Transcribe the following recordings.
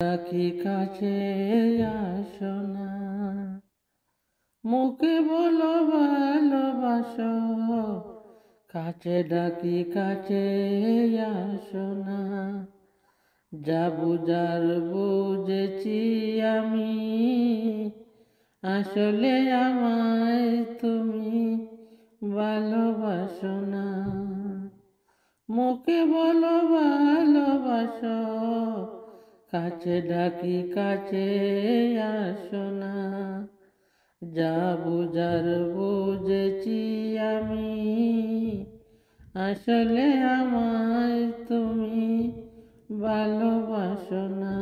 ডাকি কাছে আসো না, মুখে বলো ভালোবাসো, কাছে ডাকি কাছে আসো না। যা বুঝার বুঝেছি আমি, আসলে আমায় তুমি ভালোবাসো না। মুখে বলো ভালোবাসো, কাছে ডাকি কাছে আসো না। যা বুঝার বুঝেছি আমি, আসলে আমায় তুমি ভালোবাসো না।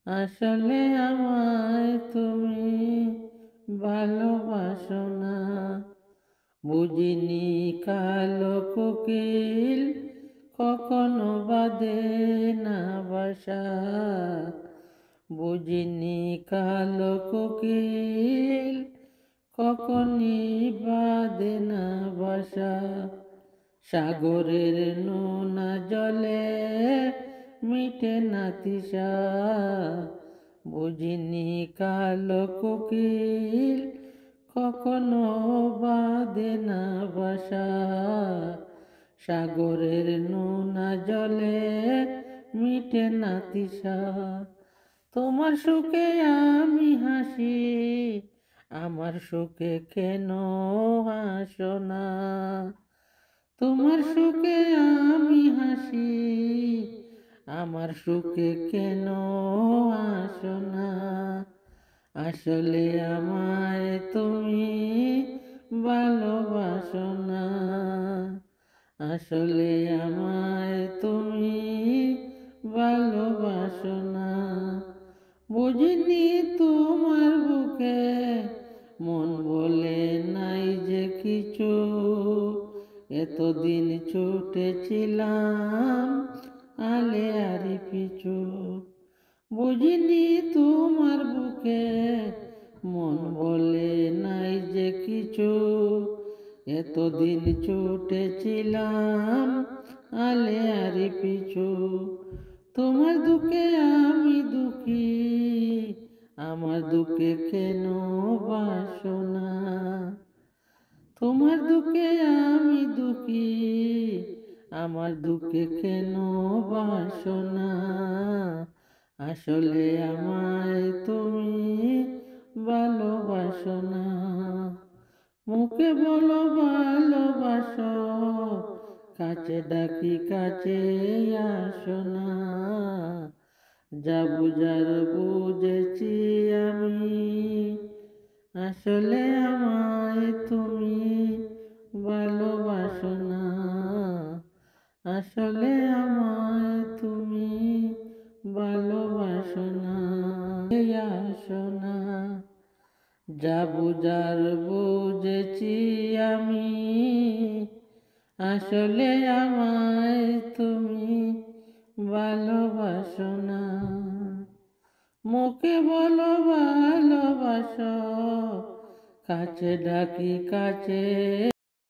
আসলে আমায় তুমি ভালোবাসো না। বুঝিনি কালো কোকিল কখনো বাঁধে না বাসা, বুঝিনি কালো কোকিল কখনই বাঁধে না বাসা। সাগরের নোনা জলে মিটে না তৃষা, বুঝিনি কালো কোকিল কখনো বাঁধে না বাসা। সাগরের নোনা জলে মিটে না তৃষা। তোমার সুখে আমি হাসি, আমার সুখে কেন হাসো না। তোমার সুখে আমি হাসি, আমার সুখে কেন হাসো না। আসলে আমায় তুমি ভালোবাসো না। আসলে আমায় তুমি ভালোবাসো না। বুঝিনি তোমার বুকে মন বলে নাই যে কিছু, এতদিন ছুটেছিলাম আলে আরি পিছু। বুঝিনি তোমার বুকে মন বলে নাই যে কিছু, এতদিন ছুটেছিলাম আলে আরি পিছু। তোমার দুঃখে আমি দুঃখী, আমার দুঃখে কেন বাসো না। তোমার দুঃখে আমি দুঃখী, আমার দুঃখে কেন বাসো না। আসলে আমায় তুমি ভালোবাসো না। মুখে বলো ভালোবাসো, কাছে ডাকি কাছে আসো না। যা বুঝার বুঝেছি আমি, আসলে আমায় তুমি ভালোবাসো না। আসলে আমায় তুমি ভালোবাসো না। আসো না। যা বুঝার বুঝেছি আমি, আসলে আমায় তুমি ভালোবাসো না। মুখে বলো ভালোবাসো, কাছে ডাকি কাছে